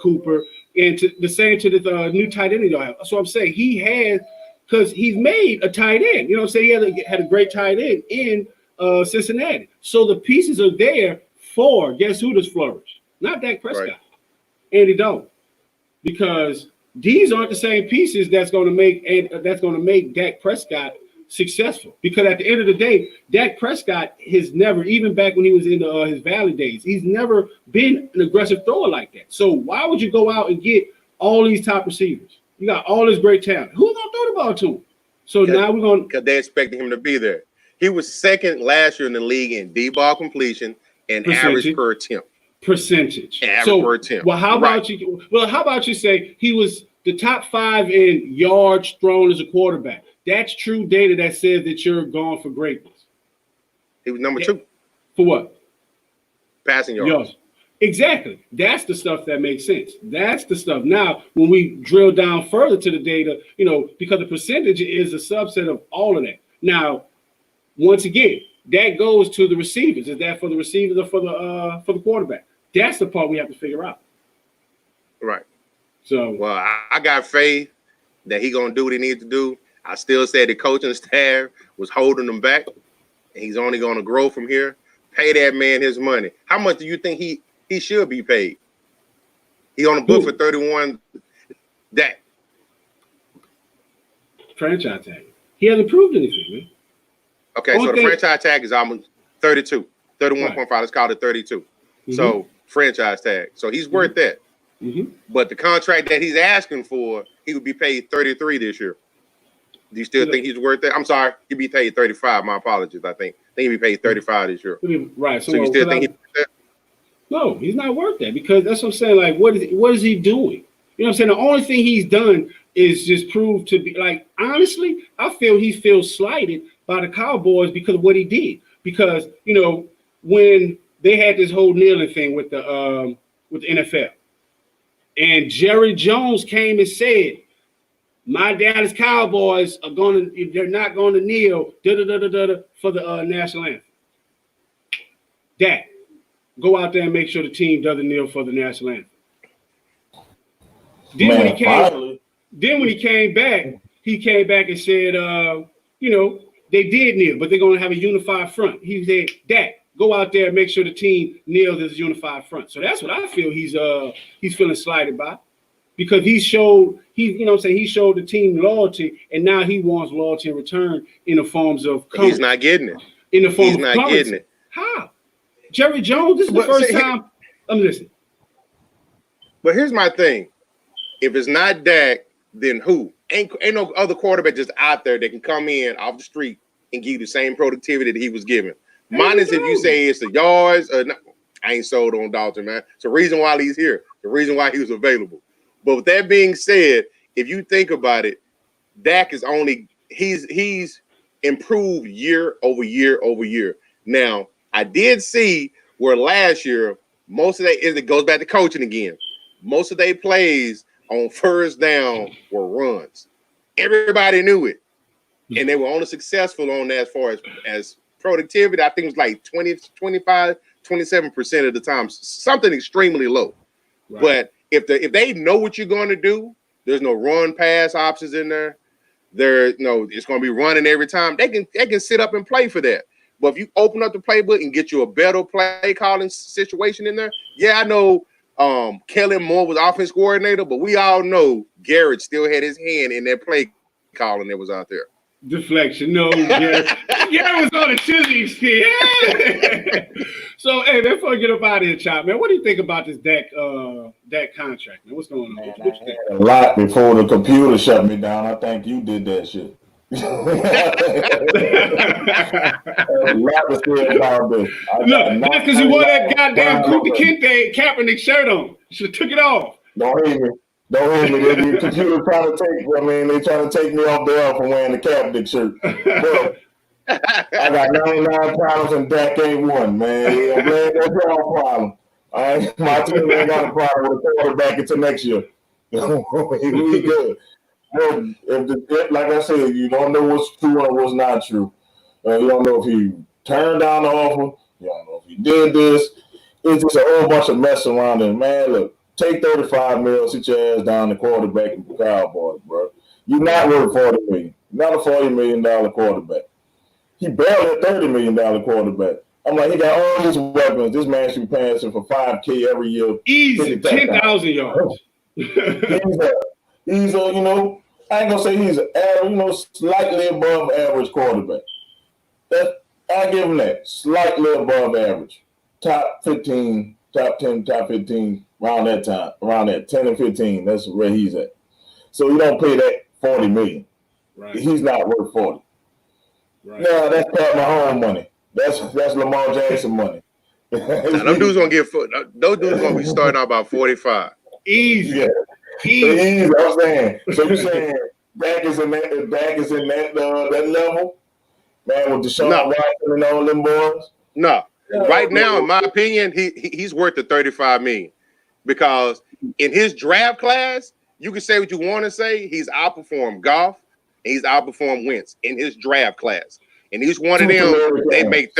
Cooper, and the same to the new tight end y'all have. So I'm saying he has, because he's made a tight end. He had a great tight end in Cincinnati. So the pieces are there for, guess who does flourish? Not Dak Prescott, Andy Dalton. Because these aren't the same pieces that's going to make Dak Prescott successful. Because at the end of the day, Dak Prescott has never, even back when he was in his Valley days, he's never been an aggressive thrower like that. So why would you go out and get all these top receivers? You got all this great talent. Who's going to throw the ball to him? So now we're going to... Because they expected him to be there. He was second last year in the league in D-ball completion and average per attempt. Percentage. Average per attempt. Well, how about you say he was the top 5 in yards thrown as a quarterback? That's true data that says that you're going for greatness. He was number 2. For what? Passing yards. Exactly. That's the stuff that makes sense. That's the stuff. Now, when we drill down further to the data, because the percentage is a subset of all of that. Now, once again, that goes to the receivers. Is that for the receivers or for the quarterback? That's the part we have to figure out. Right. So, well, I got faith that he's gonna do what he needs to do. I still said the coaching staff was holding him back, and he's only gonna grow from here. Pay that man his money. How much do you think he should be paid? He on the book for 31. Dak. Franchise tag. He hasn't proved anything, man. Okay, so the franchise tag is almost 32. 31.5. Let's call it 32. Mm-hmm. So franchise tag. So he's worth that. Mm-hmm. But the contract that he's asking for, he would be paid 33 this year. Do you still think he's worth that? I'm sorry, he'd be paid 35. My apologies. I think he'd be paid 35 this year. Right. So you still think he's worth that? No, he's not worth that, because that's what I'm saying. Like, what is he doing? You know what I'm saying? The only thing he's done is just prove to be, like, honestly, I feel he feels slighted by the Cowboys because of what he did. Because, when they had this whole kneeling thing with the NFL, and Jerry Jones came and said, my Dallas Cowboys they're not going to kneel for the national anthem. Dak, go out there and make sure the team doesn't kneel for the national anthem. Then when he came back and said, they did kneel, but they're going to have a unified front. He said, Dak, go out there and make sure the team kneels as a unified front. So that's what I feel he's feeling slighted by, because he showed the team loyalty, and now he wants loyalty in return in the forms of he's not getting it. In the form of not currency. Getting it. How? Jerry Jones, this is the first time I'm listening. But here's my thing. If it's not Dak, then who? Ain't no other quarterback just out there that can come in off the street and give you the same productivity that he was giving. Minus if you say it's the yards or not. I ain't sold on Dalton, man. It's the reason why he's here. The reason why he was available. But with that being said, if you think about it, Dak is he's improved year over year over year. Now, I did see where last year most of it goes back to coaching again. Most of their plays on first down were runs. Everybody knew it. And they were only successful on that as far as productivity. I think it was like 20, 25, 27% of the time, something extremely low. Right. But if they know what you're going to do, there's no run pass options in there. It's going to be running every time. They can sit up and play for that. But if you open up the playbook and get you a better play calling situation in there, yeah, I know Kellen Moore was offense coordinator, but we all know Garrett still had his hand in that play calling that was out there. Deflection, no, Garrett. Garrett was on the chili shit. So, hey, before we get up out of here, Chop, man, what do you think about this Dak contract, man? What's going on? What you think? A lot before the computer shut me down. I think you did that shit. A lot was said about this. Look, that's because you wore that goddamn Kuta Kinte Kaepernick shirt on. You should have took it off. Don't hate me. The computer trying to they trying to take me off there for wearing the Kaepernick shirt. But I got 99 problems and Dak ain't one, man. I'm glad that's your problem. My team ain't got a problem with the quarterback until next year. We good. Well, like I said, you don't know what's true and what's not true. You don't know if he turned down the offer. You don't know if he did this. It's just a whole bunch of mess around it. Man, look, take $35 million, sit your ass down the quarterback and the Cowboys, bro. You're not worth $40 million. Not a $40 million quarterback. He barely a $30 million quarterback. I'm like, he got all his weapons. This man should be passing for $5K every year. Easy, 10,000 yards. He's a, I ain't gonna say he's an slightly above average quarterback. I give him that. Slightly above average. Top 15, top 10, top 15, around that time. Around that 10 and 15. That's where he's at. So you don't pay that $40 million. Right. He's not worth 40. Right. No, that's Pat Mahomes money. That's Lamar Jackson money. Now, those dudes gonna be starting out about 45. Easy. Yeah. Easy. I'm saying. So you're saying Dak is in that level, man, with Deshaun Watson and all them boys? No. Right now, in my opinion, he's worth the $35 million because in his draft class, you can say what you want to say. He's outperformed Goff and he's outperformed Wentz in his draft class, and he's one of them. They make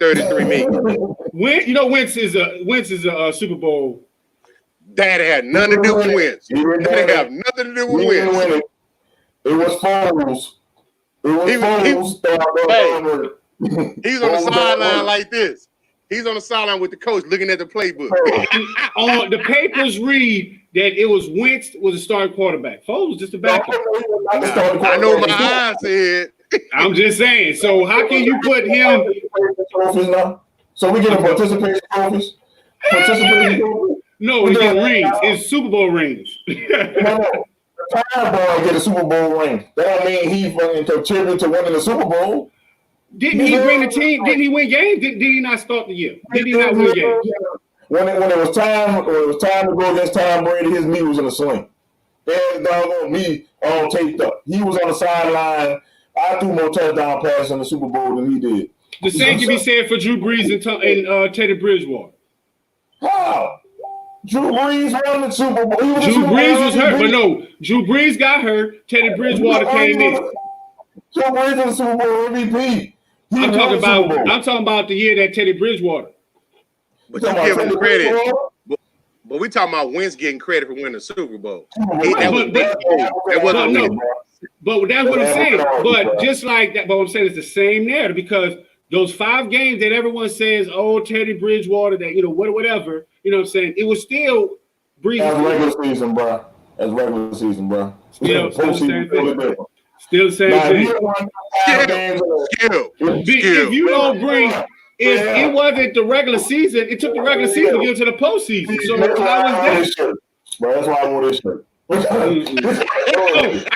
33 million. Wentz is a Super Bowl. That had nothing to do with Wentz. That have nothing to do with Wentz. It was Foles. He's on the sideline like this. He's on the sideline with the coach looking at the playbook. On the papers read that it was Wentz was a starting quarterback. Foles was just a backup. I know my eyes said. I'm just saying. So how can you put him? So we get a participation trophies. No, we get rings. It's Super Bowl rings. No. The Cowboy get a Super Bowl ring. That don't mean he fucking contributed to winning the Super Bowl. Didn't he bring the team? Didn't he win games? Did he not start the year? Did he not win games? When it was time to go against Tom Brady, his knee was in a sling. There's doggone me all taped up. He was on the sideline. I threw more touchdown passes in the Super Bowl than he did. The same can be said for Drew Brees and Teddy Bridgewater. How? Drew Brees won the Super Bowl. Drew Brees was hurt, but no. Drew Brees got hurt. Teddy Bridgewater came in. Drew Brees was the Super Bowl MVP. I'm talking about the year that Teddy Bridgewater. But you give him credit. But we talking about Wentz getting credit for winning the Super Bowl. But that's what I'm saying. But just like that, but I'm saying it's the same narrative because those 5 games that everyone says, oh, Teddy Bridgewater, that whatever, what I'm saying, it was still Brees. That's regular season, bro. Still the same thing. If you don't bring, if it wasn't the regular season, it took the regular season to get to the postseason. So how was that? Bro, that's why I wore this shirt. I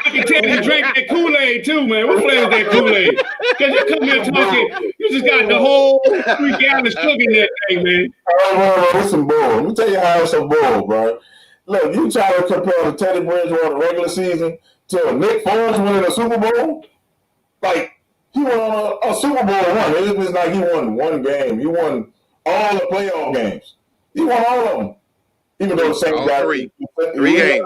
can tell you drank that Kool-Aid too, man. What flavor is that Kool-Aid? Because you come here talking, you just got the whole 3 gallons of sugar in that thing, man. Oh, bro, it's some bull. Let me tell you how it's some bull, bro. Look, you try to compare the Teddy Bridgewater regular season to Nick Foles winning a Super Bowl. Like, he won a Super Bowl run. It's like he won one game. He won all the playoff games. He won all of them. Even though the Saints All got three games.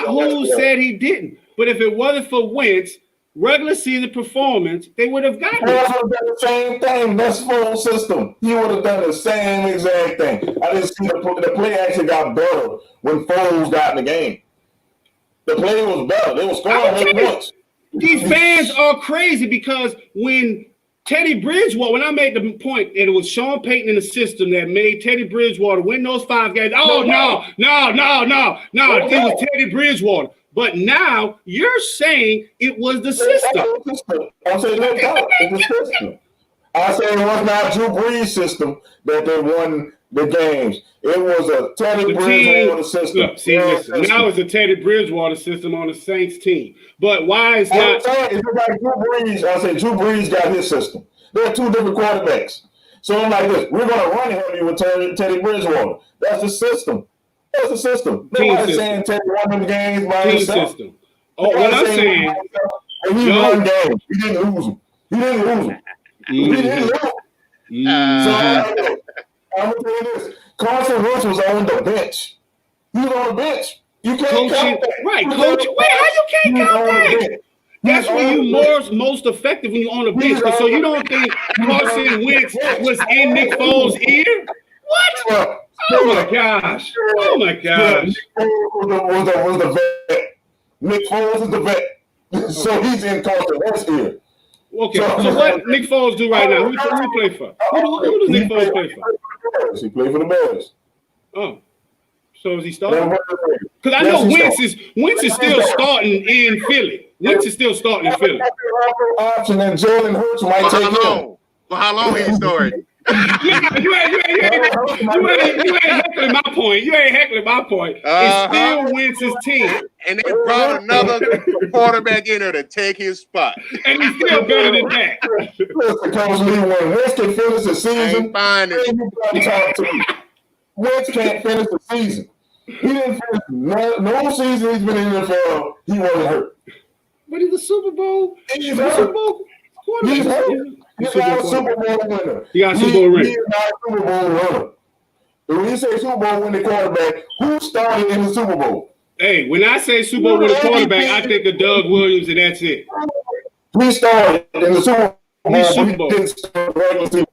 Who said he didn't? But if it wasn't for Wentz, regular season performance, they would have gotten it. He would have done the same thing. That's full system. He would have done the same exact thing. I didn't see the play actually got better when Foles got in the game. The play was better. They were scoring points. These fans are crazy because when Teddy Bridgewater, when I made the point that it was Sean Payton in the system that made Teddy Bridgewater win those 5 games. Oh, no. It was Teddy Bridgewater. But now you're saying it was the system. I'm saying it's the system. I say it was not Drew Brees' system that they won the games. It was a Teddy Bridgewater system. Look, listen, now it's a Teddy Bridgewater system on the Saints team. But why is not? It's like Drew Brees. I say Drew Brees got his system. They're two different quarterbacks. So I'm like this. We're going to run heavy with Teddy Bridgewater. That's the system. That's the system. Nobody's saying Teddy won them games by himself. System. Oh, what I'm saying. And he won games. He didn't lose them. He didn't lose them. So I'm going to tell you this. Carson Wentz was on the bench. He was on the bench. You can't count that. Right, coach. Wait, how you can't count that? That's when you most effective when you're on the bench. So you don't think Carson Wentz was in Nick Foles' ear? What? Oh my gosh! Oh my gosh! Was the vet. Nick Foles is the vet, so he's in Carson Wentz's ear. Okay, so what Nick Foles do right now? Who he play for? Who does Nick Foles play for? He played for the Bears. Oh, so is he starting? Because I know Wentz is still starting in Philly. Wentz is still starting in Philly. Option and Jalen Hurts might take him. For how long is he starting? You ain't heckling my point. You ain't heckling my point. It's still Wentz's team. And they brought another quarterback in there to take his spot. And he's still better than that. Listen, Coach Lee, when Wentz can finish the season, Wentz can't finish the season. He didn't finish no season he's been in the NFL. He wasn't hurt. But he's a Super Bowl. He's hurt. He's hurt. He's not a Super Bowl winner. He got a Super Bowl ring. He's not a Super Bowl winner. When you say Super Bowl winning quarterback, who started in the Super Bowl? Hey, when I say Super Bowl winning quarterback, I think of Doug Williams, and that's it. He started in the Super Bowl. He didn't start the regular season.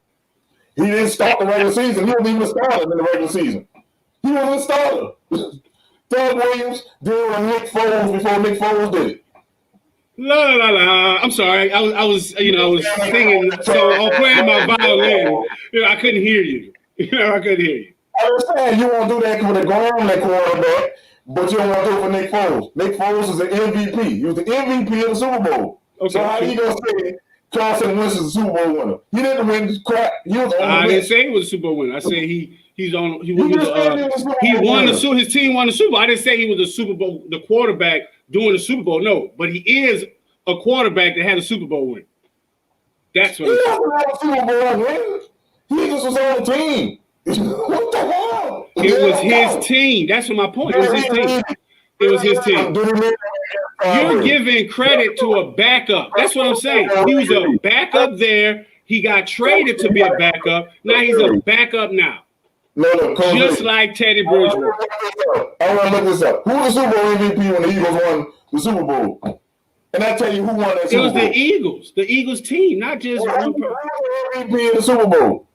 He didn't start the regular season. He wasn't even started in the regular season. He wasn't a starter. Doug Williams did with Nick Foles before Nick Foles did it. La. I'm sorry. I was singing, so I'm playing my violin. I couldn't hear you. I couldn't hear you. I understand you won't do that with a grown quarterback, but you don't want to do it for Nick Foles. Nick Foles is an MVP. He was the MVP of the Super Bowl. Okay. So how are you gonna say Carson Wentz is a Super Bowl winner? He didn't win crap. He was on I didn't say he was a Super Bowl winner. I said his team won the Super Bowl. I didn't say he was a Super Bowl, the quarterback doing the Super Bowl. No, but he is a quarterback that had a Super Bowl win. That's what he doesn't have a Super Bowl win. He just was on the team. What the hell? It was his team. That's what my point. It was his team. It was his team. You're giving credit to a backup. That's what I'm saying. He was a backup there. He got traded to be a backup. Now he's a backup now. No, just like Teddy Bridgewater. I want to look this up. Who was the Super Bowl MVP when the Eagles won the Super Bowl? And I tell you who won that Super Bowl. It was the Eagles. The Eagles team, not just one person. Who was the MVP in the Super Bowl?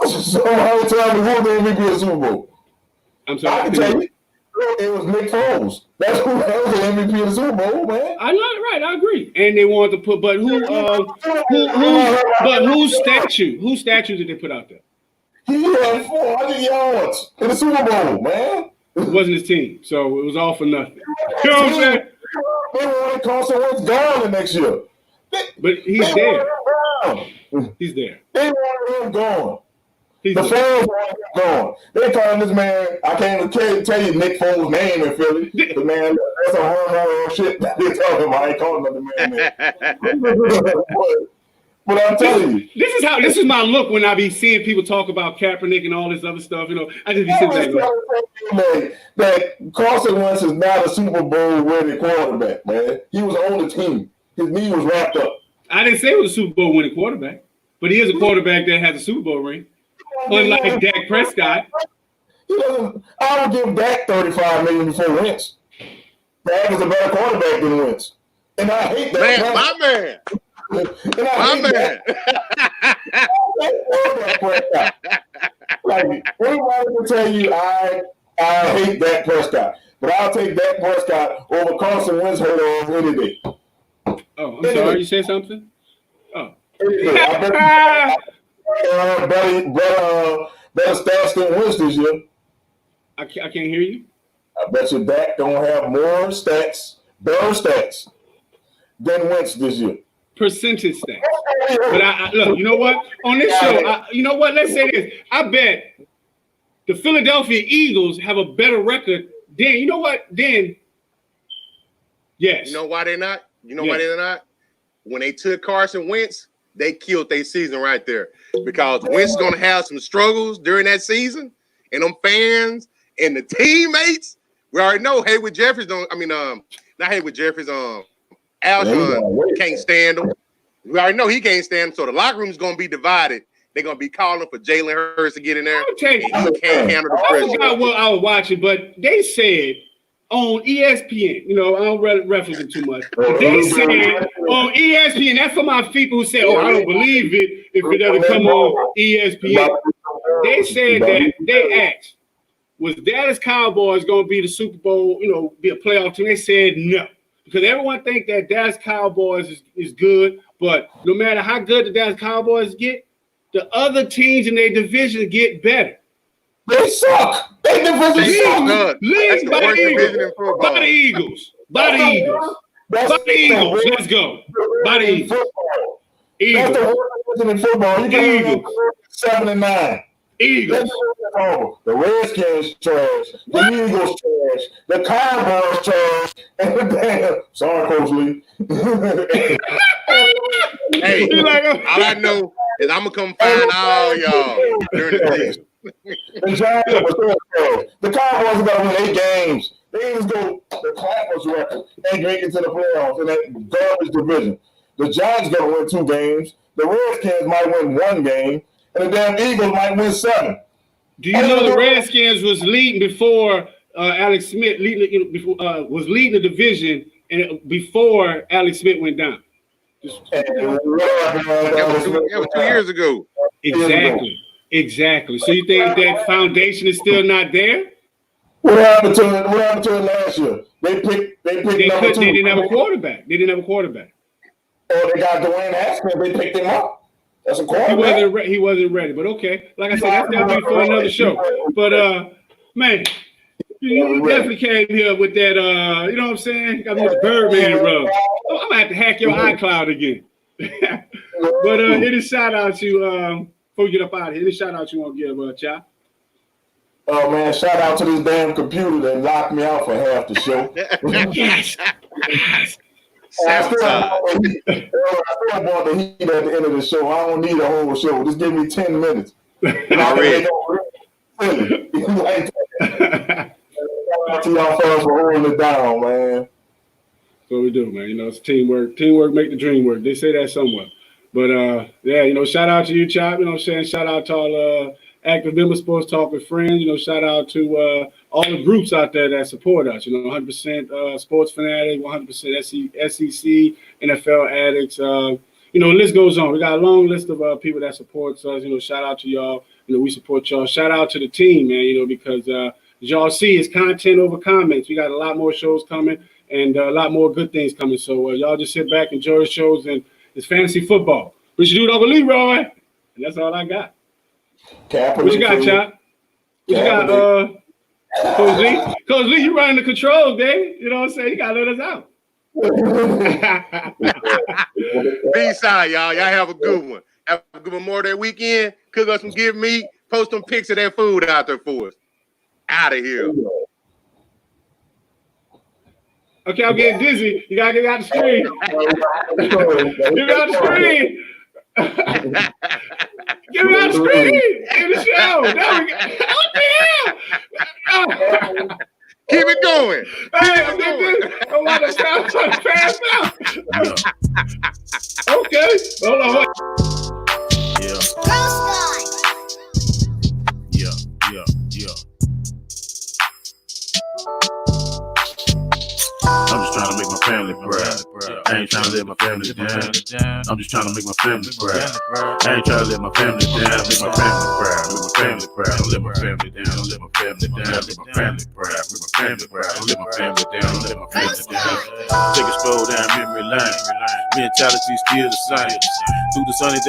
So how tell me who the MVP in the Super Bowl? I'm sorry. I can tell you. It was Nick Foles. That was the MVP of the Super Bowl, man. I know, right? I agree. And they wanted to put, but whose statue did they put out there? He had 400 yards in the Super Bowl, man. It wasn't his team, so it was all for nothing. You know what I'm saying? They wanted Carson Wentz gone the next year. But he's there. He's there. They wanted him gone. The fans wanted him gone. They calling this man, I can't even tell you Nick Foles' name in Philly. The man, that's a hormone shit that they tell him. I ain't calling him the man. But I'm telling you. This is my look when I be seeing people talk about Kaepernick and all this other stuff. I just be sitting there. That Carson Wentz is not a Super Bowl winning quarterback, man. He was on the team. His knee was wrapped up. I didn't say he was a Super Bowl winning quarterback, but he is a quarterback that has a Super Bowl ring. Unlike Dak Prescott. I would give Dak $35 million before Wentz. Dak is a better quarterback than Wentz. And I hate that. Man, my man. Like, anybody can tell you I hate Dak Prescott, but I'll take Dak Prescott over Carson Wentz any day. Oh, I'm sorry. You said something? Oh. Better stats than Wentz this year. I can't hear you. I bet you Dak don't have better stats than Wentz this year. Percentage stats. But I look, you know what? On this show, you know what? Let's say this. I bet the Philadelphia Eagles have a better record than, you know what? Then, yes. You know why they're not? Why they're not? When they took Carson Wentz, they killed their season right there. Because Wentz is going to have some struggles during that season. And them fans and the teammates, we already know Haywood Jeffries not Haywood Jeffries, Alshon can't stand him. We already know he can't stand him. So the locker room is going to be divided. They're going to be calling for Jalen Hurts to get in there. He can't handle the pressure. I forgot what I was watching, but they said on ESPN, I don't reference it too much. They said on ESPN, that's for my people who say, I don't believe it if it doesn't come on ESPN. They said that they asked, was Dallas Cowboys going to be the Super Bowl, be a playoff team? They said no. Because everyone thinks that Dallas Cowboys is good, but no matter how good the Dallas Cowboys get, the other teams in their division get better. They suck. They division suck. League by the Eagles. By the Eagles. Let's go. By the Eagles. That's the worst division in football. You can 7-9. Eagles. The Redskins trash. The Eagles trash. The Cowboys trash. And the damn. Sorry, Coach Lee. Hey, all I know is I'm gonna come find all y'all during the season. The Giants trash. The Cowboys got to win 8 games. They just go the Cowboys record and make it to the playoffs in that garbage division. The Giants got to win 2 games. The Redskins might win 1 game. And the damn Eagles might win 7. Do you know the Redskins was leading before Alex Smith was leading the division and before Alex Smith went down? That was 2 years ago. Exactly. So you think that foundation is still not there? What happened to it last year? They picked number 2. They didn't have a quarterback. Oh, they got Dwayne Haskins. They picked him up. That's a quarterback. He wasn't ready, but okay. Like I said, that'll be for another show. But man, you definitely came here with that. You know what I'm saying? Got this Birdman rub. I'm gonna have to hack your iCloud again. But any shout out to before we get up out of here, any shout out you want to give, Chop? Oh man, shout out to this damn computer that locked me out for half the show. Yes. I still want the heat at the end of the show. I don't need a whole show. Just give me 10 minutes. Already. Shout out to y'all fellas for holding it down, man. That's what we do, man. It's teamwork. Teamwork make the dream work. They say that somewhere. But shout out to you, Chop. You know what I'm saying? Shout out to all active members, Sports Talk with Friends. Shout out to all the groups out there that support us. 100% sports fanatic, 100% SEC, NFL addicts. The list goes on. We got a long list of people that supports us. Shout out to y'all. We support y'all. Shout out to the team, man. Because as y'all see, it's content over comments. We got a lot more shows coming and a lot more good things coming. So y'all just sit back, enjoy the shows, and it's fantasy football. We should do it over Leroy, and that's all I got. What you got, Chop? What you got, Coach Lee, you running the controls, baby. You know what I'm saying? You got to let us out. Peace out, y'all. Y'all have a good one. Have a good Memorial Day weekend. Cook us some give meat. Post some pics of that food out there for us. Out of here. Okay, I'm getting dizzy. You got to get out the screen. Get out the screen. Get me out the screen. In the show. There we go. Oh, Keep it going. Hey, I'm getting this. I want to pass out. Okay. Hold on. Yeah. Roast I'm just trying to make my family proud. I ain't trying to let my family down. I'm just trying to make my family proud. I ain't trying to let my family down. Make my family proud. Make my family proud. Don't let my family down. Don't let my family down. Make my family proud. Make my family proud. Don't let my family down. Don't let my family down. Take a stroll down memory lane. Mentality still the same. Through the sunny days.